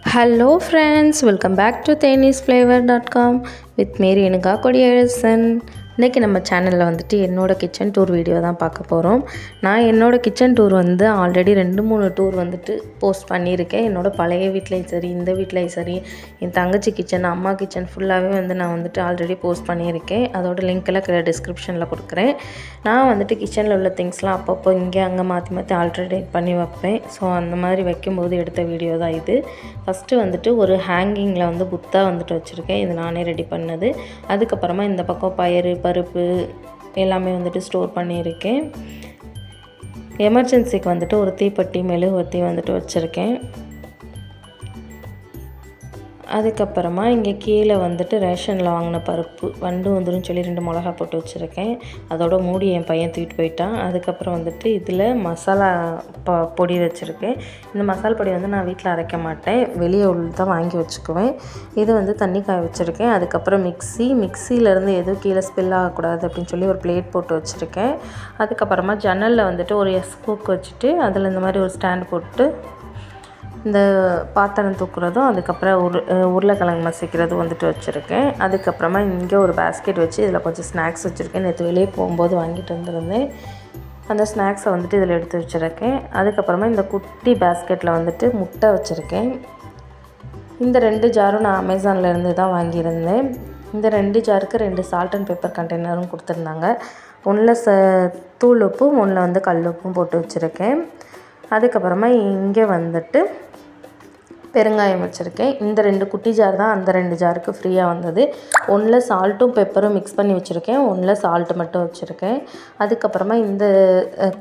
Hello friends, welcome back to thenisflavor.com with me Renuka Kodiyarasan. இன்றைக்கி நம்ம சேனலில் வந்துட்டு என்னோடய கிச்சன் டூர் வீடியோ தான் பார்க்க போகிறோம். நான் என்னோடய கிச்சன் டூர் வந்து ஆல்ரெடி 2-3 டூர் வந்துட்டு போஸ்ட் பண்ணியிருக்கேன். என்னோடய பழைய வீட்லேயும் சரி, இந்த வீட்லேயும் சரி, என் தங்கச்சி கிச்சன், அம்மா கிச்சன் ஃபுல்லாகவே வந்து நான் வந்துட்டு ஆல்ரெடி போஸ்ட் பண்ணியிருக்கேன். அதோட லிங்க்கெல்லாம் கீழே டிஸ்கிரிப்ஷனில் கொடுக்குறேன். நான் வந்துட்டு கிச்சனில் உள்ள திங்ஸ்லாம் அப்பப்போ இங்கே அங்கே மாற்றி மாற்றி ஆல்ட்ரேட் பண்ணி வைப்பேன். ஸோ அந்த மாதிரி வைக்கும்போது எடுத்த வீடியோ தான் இது. ஃபஸ்ட்டு வந்துட்டு ஒரு ஹேங்கிங்கில் வந்து புத்தா வந்துட்டு வச்சுருக்கேன். இது நானே ரெடி பண்ணது. அதுக்கப்புறமா இந்த பக்கம் பருப்பு எல்லாமே வந்துட்டு ஸ்டோர் பண்ணியிருக்கேன். எமர்ஜென்சிக்கு வந்துட்டு ஒரு தீப்பெட்டி மெழுகுவர்த்தி வந்துட்டு வச்சுருக்கேன். அதுக்கப்புறமா இங்கே கீழே வந்துட்டு ரேஷனில் வாங்கின பருப்பு வண்டு வந்துடும் சொல்லி 2 மிளகா போட்டு வச்சுருக்கேன். அதோட மூடி என் பையன் தூக்கிட்டு போயிட்டான். அதுக்கப்புறம் வந்துட்டு இதில் மசாலா பொடி வச்சுருக்கேன். இந்த மசாலா பொடி வந்து நான் வீட்டில் அரைக்க மாட்டேன், வெளியே உள்ள தான் வாங்கி வச்சுக்குவேன். இது வந்து தண்ணி காய வச்சுருக்கேன். அதுக்கப்புறம் மிக்சியிலேருந்து எதுவும் கீழே ஸ்பில் ஆகக்கூடாது அப்படின்னு சொல்லி ஒரு பிளேட் போட்டு வச்சுருக்கேன். அதுக்கப்புறமா ஜன்னலில் வந்துட்டு ஒரு குக் வச்சுட்டு அதில் இந்த மாதிரி ஒரு ஸ்டாண்ட் போட்டு இந்த பாத்திரம் தூக்குறதும் அதுக்கப்புறம் உருளைக்கிழங்கு மசிக்கிறது வந்துட்டு வச்சுருக்கேன். அதுக்கப்புறமா இங்கே ஒரு பேஸ்கெட் வச்சு இதில் கொஞ்சம் ஸ்நாக்ஸ் வச்சுருக்கேன். நேற்று வெளியே போகும்போது வாங்கிட்டு வந்துருந்தேன். அந்த ஸ்நாக்ஸை வந்துட்டு இதில் எடுத்து வச்சுருக்கேன். அதுக்கப்புறமா இந்த குட்டி பேஸ்கெட்டில் வந்துட்டு முட்டை வச்சுருக்கேன். இந்த 2 ஜாரும் நான் அமேசான்லேருந்து தான் வாங்கியிருந்தேன். இந்த 2 ஜாருக்கு 2 சால்ட் அண்ட் பெப்பர் கண்டெய்னரும் கொடுத்துருந்தாங்க. ஒன்றில் தூள் உப்பும் ஒன்றில் வந்து கல் உப்பும் போட்டு வச்சுருக்கேன். அதுக்கப்புறமா இங்கே வந்துட்டு பெருங்காயம் வச்சுருக்கேன். இந்த 2 குட்டி ஜார் தான் அந்த 2 ஜாருக்கு ஃப்ரீயாக வந்தது. ஒன்றில் சால்ட்டும் பெப்பரும் மிக்ஸ் பண்ணி வச்சுருக்கேன், ஒன்றில் சால்ட்டு மட்டும் வச்சுருக்கேன். அதுக்கப்புறமா இந்த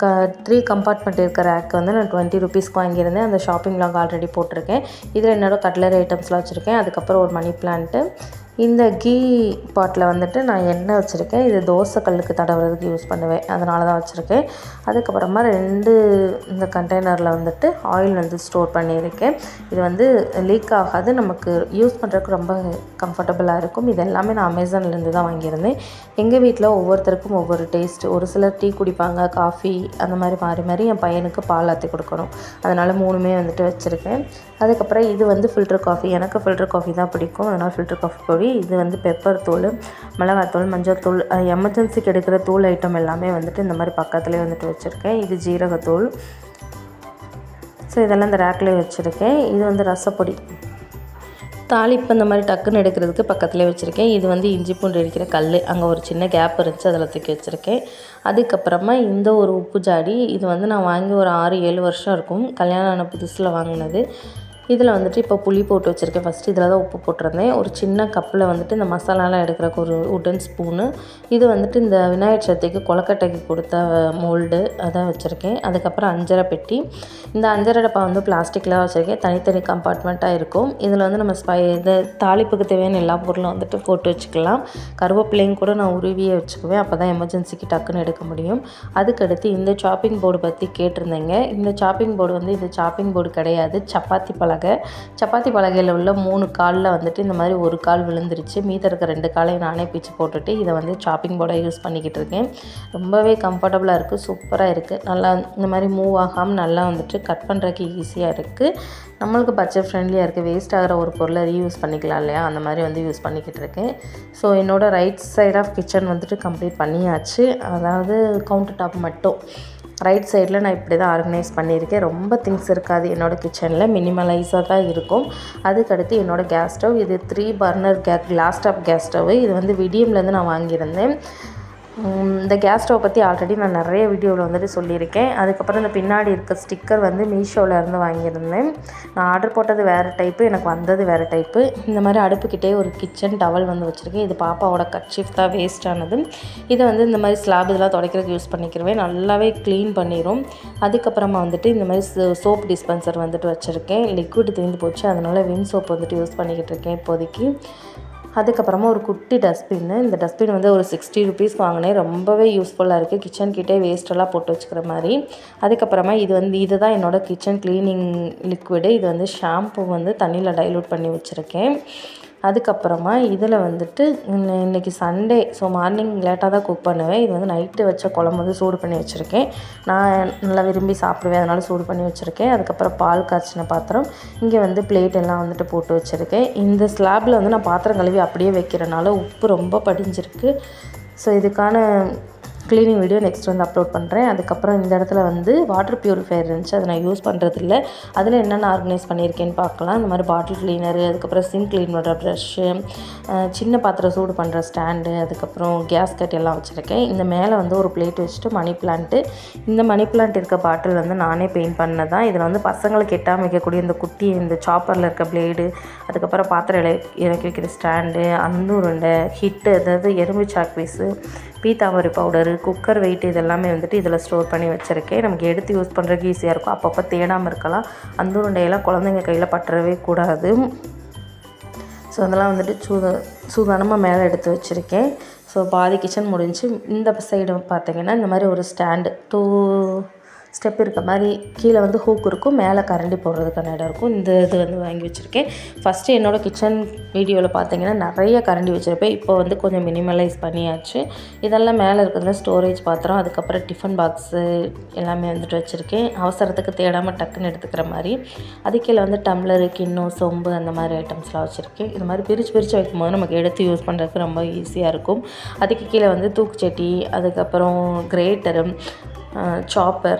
3 கம்பார்ட்மெண்ட் இருக்கிற ரேக் வந்து நான் 20 ருபீஸ்க்கு வாங்கியிருந்தேன். அந்த ஷாப்பிங் லாக் ஆல்ரெடி போட்டிருக்கேன். இதில் என்னோடய கட்லரி ஐட்டம்ஸ்லாம் வச்சுருக்கேன். அதுக்கப்புறம் ஒரு மணி பிளான்ட்டு. இந்த கீ பாட்டில் வந்துட்டு நான் எண்ணெய் வச்சுருக்கேன். இது தோசை கல்லுக்கு தடவுறதுக்கு யூஸ் பண்ணுவேன், அதனால தான் வச்சுருக்கேன். அதுக்கப்புறமா 2 இந்த கண்டெய்னரில் வந்துட்டு ஆயில் வந்து ஸ்டோர் பண்ணியிருக்கேன். இது வந்து லீக் ஆகாது, நமக்கு யூஸ் பண்ணுறதுக்கு ரொம்ப கம்ஃபர்டபுளாக இருக்கும். இது எல்லாமே நான் அமேசான்லேருந்து தான் வாங்கியிருந்தேன். எங்கள் வீட்டில் ஒவ்வொருத்தருக்கும் ஒவ்வொரு டேஸ்ட்டு. ஒரு சிலர் டீ குடிப்பாங்க, காஃபி அந்த மாதிரி மாறி மாறி என் பையனுக்கு பால் ஆற்றி கொடுக்கணும். அதனால் 3மே வந்துட்டு வச்சுருக்கேன். அதுக்கப்புறம் இது வந்து ஃபில்டர் காஃபி. எனக்கு ஃபில்டர் காஃபி தான் பிடிக்கும், அதனால் ஃபில்டர் காஃபி பொடி. இது வந்து பெப்பர் தூள், மிளகாத்தூள், மஞ்சள் தூள், எமர்ஜென்சிக்கு எடுக்கிற தூள் ஐட்டம் எல்லாமே வந்துட்டு இந்த மாதிரி பக்கத்துலேயே வந்துட்டு வச்சுருக்கேன். இது ஜீரகத்தூள். ஸோ இதெல்லாம் இந்த ரேக்லேயே வச்சுருக்கேன். இது வந்து ரசப்பொடி, தாளிப்பு இந்த மாதிரி டக்குன்னு எடுக்கிறதுக்கு பக்கத்துலேயே வச்சுருக்கேன். இது வந்து இஞ்சி பூண்டு அடிக்கிற கல், அங்கே ஒரு சின்ன கேப் இருந்துச்சு, அதில் தூக்கி வச்சுருக்கேன். அதுக்கப்புறமா இந்த ஒரு உப்பு ஜாடி, இது வந்து நான் வாங்கி ஒரு 6-7 வருஷம் இருக்கும், கல்யாணம் ஆன புதுசில் வாங்கினது. இதில் வந்துட்டு இப்போ புளி போட்டு வச்சுருக்கேன். ஃபஸ்ட்டு இதில் தான் உப்பு போட்டிருந்தேன். ஒரு சின்ன கப்பில் வந்துட்டு இந்த மசாலாலாம் எடுக்கிறக்கு ஒரு உட்டன் ஸ்பூனு. இது வந்துட்டு இந்த விநாயகர் சதுர்த்திக்கு கொலக்கட்டைக்கு கொடுத்த மோல்டு, அதான் வச்சுருக்கேன். அதுக்கப்புறம் அஞ்சரை பெட்டி. இந்த அஞ்சரை டப்பா வந்து பிளாஸ்டிக்கில் வச்சுருக்கேன், தனித்தனி கம்பார்ட்மெண்ட்டாக இருக்கும். இதில் வந்து நம்ம இது தாளிப்புக்கு தேவையான எல்லா பொருளும் வந்துட்டு போட்டு வச்சுக்கலாம். கருவேப்பிலையும் கூட நான் உருவியே வச்சுக்குவேன், அப்போ தான் எமர்ஜென்சிக்கு டக்குன்னு எடுக்க முடியும். அதுக்கடுத்து இந்த சாப்பிங் போர்டு பற்றி கேட்டிருந்தேங்க. இந்த சாப்பிங் போர்டு வந்து இது சாப்பிங் போர்டு கிடையாது, சப்பாத்தி பலகையில் உள்ள 3 காலில் வந்துட்டு இந்த மாதிரி ஒரு கால் விழுந்துருச்சு. மீத இருக்க 2 காலையும் நானே பிச்சு போட்டுட்டு இதை வந்து சாப்பிங் போர்டை யூஸ் பண்ணிக்கிட்டு இருக்கேன். ரொம்பவே கம்ஃபர்டபுளாக இருக்குது, சூப்பராக இருக்குது. நல்லா இந்த மாதிரி மூவ் ஆகாமல் நல்லா வந்துட்டு கட் பண்ணுறதுக்கு ஈஸியாக இருக்குது. நம்மளுக்கு பட்ஜெட் ஃப்ரெண்ட்லியாக இருக்குது. வேஸ்ட் ஆகிற ஒரு பொருளை ரீயூஸ் பண்ணிக்கலாம் இல்லையா, அந்த மாதிரி வந்து யூஸ் பண்ணிக்கிட்டு இருக்கேன். ஸோ என்னோடய ரைட் சைட் ஆஃப் கிச்சன் வந்துட்டு கம்ப்ளீட் பண்ணியாச்சு. அதாவது கவுண்டர் டாப் மட்டும் ரைட் சைடில் நான் இப்படி தான் ஆர்கனைஸ் பண்ணியிருக்கேன். ரொம்ப திங்ஸ் இருக்காது என்னோடய கிச்சனில், மினிமலைஸாக தான் இருக்கும். அதுக்கடுத்து என்னோடய கேஸ் ஸ்டவ். இது 3 burner class top gas stove. இது வந்து விடியம்லேருந்து நான் வாங்கியிருந்தேன். இந்த கேஸ் ஸ்டவ் பற்றி ஆல்ரெடி நான் நிறைய வீடியோவில் வந்துட்டு சொல்லியிருக்கேன். அதுக்கப்புறம் இந்த பின்னாடி இருக்க ஸ்டிக்கர் வந்து மீஷோவிலேருந்து வாங்கியிருந்தேன். நான் ஆர்டர் போட்டது வேறு டைப்பு, எனக்கு வந்தது வேறு டைப்பு. இந்த மாதிரி அடுப்புக்கிட்டே ஒரு கிச்சன் டவல் வந்து வச்சுருக்கேன். இது பாப்பாவோட கட்சிஃப் தான், வேஸ்ட் ஆனது. இதை வந்து இந்த மாதிரி ஸ்லாப் இதெல்லாம் துடைக்கிறதுக்கு யூஸ் பண்ணிக்கிடுவேன், நல்லாவே க்ளீன் பண்ணிடும். அதுக்கப்புறமா வந்துட்டு இந்த மாதிரி சோப் டிஸ்பென்சர் வந்துட்டு வச்சுருக்கேன். லிக்விட் தீர்ந்து போச்சு, அதனால் விம் சோப் வந்துட்டு யூஸ் பண்ணிக்கிட்டு இருக்கேன் இப்போதைக்கு. அதுக்கப்புறமா ஒரு குட்டி டஸ்ட்பின்னு. இந்த டஸ்ட்பின் வந்து ஒரு 60 ருபீஸ்க்கு வாங்கினேன். ரொம்பவே யூஸ்ஃபுல்லாக இருக்குது, கிச்சன் கிட்டே வேஸ்ட்டெல்லாம் போட்டு வச்சுக்கிற மாதிரி. அதுக்கப்புறமா இது தான் என்னோடய கிச்சன் க்ளீனிங் லிக்விடு. இது வந்து ஷாம்பு வந்து தண்ணியில் டைலூட் பண்ணி வச்சுருக்கேன். அதுக்கப்புறமா இதில் வந்துட்டு இன்றைக்கி சண்டே, ஸோ மார்னிங் லேட்டாக தான் குக் பண்ணுவேன். இது வந்து நைட்டு வச்ச குழம்பு வந்து சூடு பண்ணி வச்சுருக்கேன். நான் நல்லா விரும்பி சாப்பிடுவேன், அதனால் சூடு பண்ணி வச்சுருக்கேன். அதுக்கப்புறம் பால் காய்ச்சின பாத்திரம், இங்கே வந்து பிளேட் எல்லாம் வந்துட்டு போட்டு வச்சுருக்கேன். இந்த ஸ்லாப்பில் வந்து நான் பாத்திரம் கழுவி அப்படியே வைக்கிறனால உப்பு ரொம்ப படிஞ்சிருக்கு. ஸோ இதுக்கான க்ளீனிங் வீடியோ நெக்ஸ்ட் வந்து அப்லோட் பண்ணுறேன். அதுக்கப்புறம் இந்த இடத்துல வந்து வாட்டர் ப்யூரிஃபையர் இருந்துச்சு, அதை நான் யூஸ் பண்ணுறதில்ல. அதில் என்னென்ன ஆர்கனைஸ் பண்ணியிருக்கேன்னு பார்க்கலாம். இந்த மாதிரி பாட்டில் க்ளீனரு, அதுக்கப்புறம் சிங்க் க்ளீன் பண்ணுற ப்ரஷ்ஷு, சின்ன பாத்திரம் சூடு பண்ணுற ஸ்டாண்டு, அதுக்கப்புறம் கேஸ் கட் எல்லாம் வச்சுருக்கேன். இந்த மேலே வந்து ஒரு பிளேட் வச்சுட்டு மணி பிளான்ட்டு, இந்த மணி பிளான்ட் இருக்க பாட்டில் வந்து நானே பெயிண்ட் பண்ணதான். இதில் வந்து பசங்களுக்கு எட்டாமல் வைக்கக்கூடிய இந்த குட்டி இந்த சாப்பரில் இருக்க பிளேடு, அதுக்கப்புறம் பாத்திரம் இறக்கி வைக்கிற ஸ்டாண்டு, அந்தூருண்டை, ஹிட்டு, அதாவது எறும்பு சாக் பீஸு, பீத்தாமரை பவுடரு, குக்கர் வெயிட், இதெல்லாமே வந்துட்டு இதில் ஸ்டோர் பண்ணி வச்சுருக்கேன். நமக்கு எடுத்து யூஸ் பண்ணுறதுக்கு ஈஸியாக இருக்கும், அப்பப்போ தேடாமல் இருக்கலாம். அந்த உருண்டையெல்லாம் குழந்தைங்க கையில் பற்றவே கூடாது. ஸோ அதெல்லாம் வந்துட்டு சூதானமாக மேலே எடுத்து வச்சுருக்கேன். ஸோ பாதி கிச்சன் முடிஞ்சு. இந்த சைடு பார்த்திங்கன்னா இந்த மாதிரி ஒரு ஸ்டாண்டு 2 ஸ்டெப் இருக்க மாதிரி கீழே வந்து ஹூக் இருக்கும், மேலே கரண்டி போடுறதுக்கான இடம் இருக்கும். இந்த இது வந்து வாங்கி வச்சுருக்கேன். ஃபஸ்ட்டு என்னோடய கிச்சன் வீடியோவில் பார்த்தீங்கன்னா நிறைய கரண்டி வச்சுருப்பேன். இப்போ வந்து கொஞ்சம் மினிமலைஸ் பண்ணியாச்சு. இதெல்லாம் மேலே இருக்கிறதுல ஸ்டோரேஜ் பாத்திரம், அதுக்கப்புறம் டிஃபன் பாக்ஸு எல்லாமே வந்துட்டு வச்சுருக்கேன், அவசரத்துக்கு தேடாமல் டக்குன்னு எடுத்துக்கிற மாதிரி. அது கீழே வந்து டம்ளரு, கிண்ணம், சொம்பு, அந்த மாதிரி ஐட்டம்ஸ்லாம் வச்சுருக்கேன். இது மாதிரி பிரித்து வைக்கும்போது நமக்கு எடுத்து யூஸ் பண்ணுறதுக்கு ரொம்ப ஈஸியாக இருக்கும். அதுக்கு கீழே வந்து தூக்குச்சட்டி, அதுக்கப்புறம் கிரேட்டரு, சாப்பர்,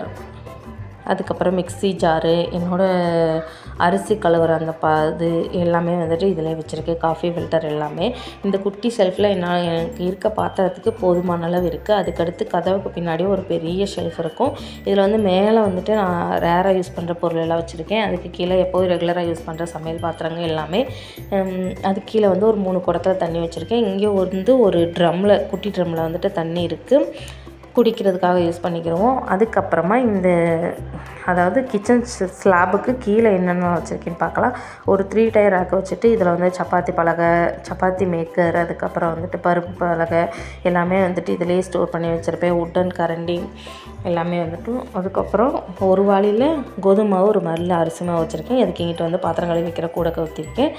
அதுக்கப்புறம் மிக்ஸி ஜாரு, என்னோடய அரிசி கழுவுற அந்த இது எல்லாமே வந்துட்டு இதில் வச்சுருக்கேன். காஃபி ஃபில்டர் எல்லாமே இந்த குட்டி ஷெல்ஃபில் எனக்கு இருக்க பாத்திரத்துக்கு போதுமான அளவு இருக்குது. அதுக்கடுத்து கதவுக்கு பின்னாடியே ஒரு பெரிய ஷெல்ஃப் இருக்கும். இதில் வந்து மேலே வந்துட்டு நான் ரேராக யூஸ் பண்ணுற பொருள் எல்லாம் வச்சுருக்கேன். அதுக்கு கீழே எப்போதும் ரெகுலராக யூஸ் பண்ணுற சமையல் பாத்திரங்கள் எல்லாமே. அதுக்கு கீழே வந்து ஒரு 3 குடத்தில் தண்ணி வச்சுருக்கேன். இங்கே வந்து ஒரு ட்ரம்மில், குட்டி ட்ரம்மில் வந்துட்டு தண்ணி இருக்குது, குடிக்கிறதுக்காக யூஸ் பண்ணிக்கிறோம். அதுக்கப்புறமா இந்த அதாவது கிச்சன் ஸ்லாபுக்கு கீழே என்னென்ன வச்சுருக்கேன்னு பார்க்கலாம். ஒரு 3 டயர் ரேக் வச்சுட்டு இதில் வந்து சப்பாத்தி பலகை, சப்பாத்தி மேக்கர், அதுக்கப்புறம் வந்துட்டு பருப்பு பலகை எல்லாமே வந்துட்டு இதிலே ஸ்டோர் பண்ணி வச்சுருப்பேன். உட்டன் கரண்டி எல்லாமே வந்துட்டு. அதுக்கப்புறம் ஒரு வாளியில் கோதுமை மாவு, ஒரு மல்லில் அரிசி மாவு வச்சுருக்கேன். அதுக்கு இங்கிட்ட வந்து பாத்திரம் கழுவி வைக்கிற கூட ஊற்றிருக்கேன்.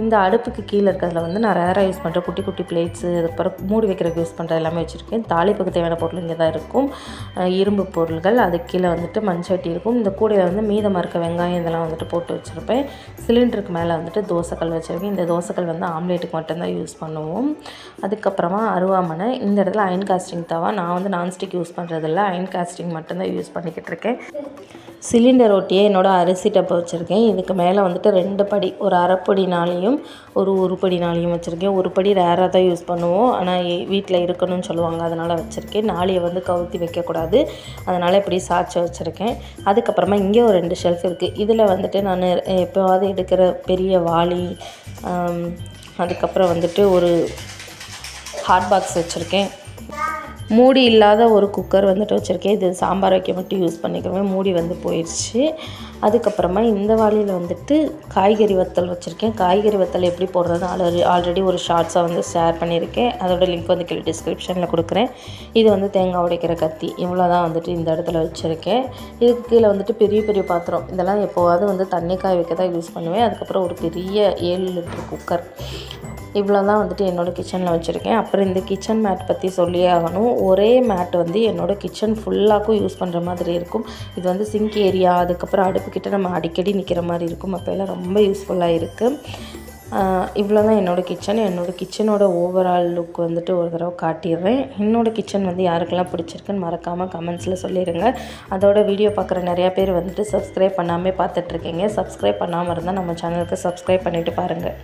இந்த அடுப்புக்கு கீழே இருக்கிறதுல வந்து நான் ரேராக யூஸ் பண்ணுற குட்டி குட்டி பிளேட்ஸு, அதுக்கப்புறம் மூடி வைக்கிறதுக்கு யூஸ் பண்ணுற எல்லாமே வச்சுருக்கேன். தாளிப்புக்கு தேவையான பொருள் இங்கே தான் இருக்கும், இரும்பு பொருள்கள். அதுக்கு கீழே வந்துட்டு மண்சட்டி இருக்கும். இந்த கூடையில் வந்து மீதமாக இருக்க வெங்காயம் இதெல்லாம் வந்துட்டு போட்டு வச்சுருப்பேன். சிலிண்டருக்கு மேலே வந்துட்டு தோசைக்கல் வச்சுருக்கேன். இந்த தோசைக்கல் வந்து ஆம்லேட்டுக்கு மட்டும்தான் யூஸ் பண்ணுவோம். அதுக்கப்புறமா அருவாமனை, இந்த இடத்துல அயன் காஸ்டிங் தவா. நான் வந்து நான்ஸ்டிக் யூஸ் பண்ணுறதில்ல, அயன் காஸ்டிங் மட்டும்தான் யூஸ் பண்ணிக்கிட்டு இருக்கேன். சிலிண்டர் ஒட்டியே என்னோடய அரிசி டப்பை வச்சுருக்கேன். இதுக்கு மேலே வந்துட்டு 2 படி, ஒரு அரைப்படினாலையும் ஒரு படினாலையும் வச்சுருக்கேன். ஒரு படி ரேராக தான் யூஸ் பண்ணுவோம், ஆனால் வீட்டில் இருக்கணும்னு சொல்லுவாங்க, அதனால் வச்சுருக்கேன். நாளையை வந்து கவுத்தி வைக்கக்கூடாது, அதனால் இப்படி சாய்ச்சி வச்சுருக்கேன். அதுக்கப்புறமா இங்கே ஒரு 2 ஷெல்ஃப் இருக்குது. இதில் வந்துட்டு நான் எப்போவாவது எடுக்கிற பெரிய வாளி, அதுக்கப்புறம் வந்துட்டு ஒரு ஹாட் பாக்ஸ் வச்சுருக்கேன். மூடி இல்லாத ஒரு குக்கர் வந்துட்டு வச்சுருக்கேன். இது சாம்பார் வைக்க மட்டும் யூஸ் பண்ணிக்கிறேன், மூடி வந்து போயிடுச்சு. அதுக்கப்புறமா இந்த வாளியில் வந்துட்டு காய்கறி வத்தல் வச்சுருக்கேன். காய்கறி வத்தல் எப்படி போடுறது ஆல்ரெடி ஒரு ஷார்ட்ஸாக வந்து ஷேர் பண்ணியிருக்கேன், அதோட லிங்க் வந்து கீழே டிஸ்கிரிப்ஷனில் கொடுக்குறேன். இது வந்து தேங்காய் உடைக்கிற கத்தி, இவ்வளோ தான் வந்துட்டு இந்த இடத்துல வச்சுருக்கேன். இதுக்கு கீழே வந்துட்டு பெரிய பெரிய பாத்திரம், இதெல்லாம் எப்போவாவது வந்து தண்ணி காய வைக்க தான் யூஸ் பண்ணுவேன். அதுக்கப்புறம் ஒரு பெரிய 7 லிட்டர் குக்கர், இவ்வளோ தான் வந்துட்டு என்னோடய கிச்சனில் வச்சுருக்கேன். அப்புறம் இந்த கிச்சன் மேட் பற்றி சொல்லியே ஆகணும். ஒரே மேட் வந்து என்னோடய கிச்சன் ஃபுல்லாக்கும் யூஸ் பண்ணுற மாதிரி இருக்கும். இது வந்து சிங்க் ஏரியா, அதுக்கப்புறம் அடுப்புக்கிட்ட நம்ம அடிக்கடி நிற்கிற மாதிரி இருக்கும். அப்போ எல்லாம் ரொம்ப யூஸ்ஃபுல்லாக இருக்குது. இவ்வளோ தான் என்னோடய கிச்சன். என்னோடய கிச்சனோட ஓவரால் லுக் வந்துட்டு ஒரு தடவை காட்டிடுறேன். என்னோடய கிச்சன் வந்து யாருக்கெல்லாம் பிடிச்சிருக்குன்னு மறக்காமல் கமெண்ட்ஸில் சொல்லிடுங்க. அதோட வீடியோ பார்க்குற நிறையா பேர் வந்துட்டு சப்ஸ்கிரைப் பண்ணாமல் பார்த்துட்ருக்கீங்க. சப்ஸ்கிரைப் பண்ணாமல் இருந்தால் நம்ம சேனலுக்கு சப்ஸ்கிரைப் பண்ணிவிட்டு பாருங்கள்.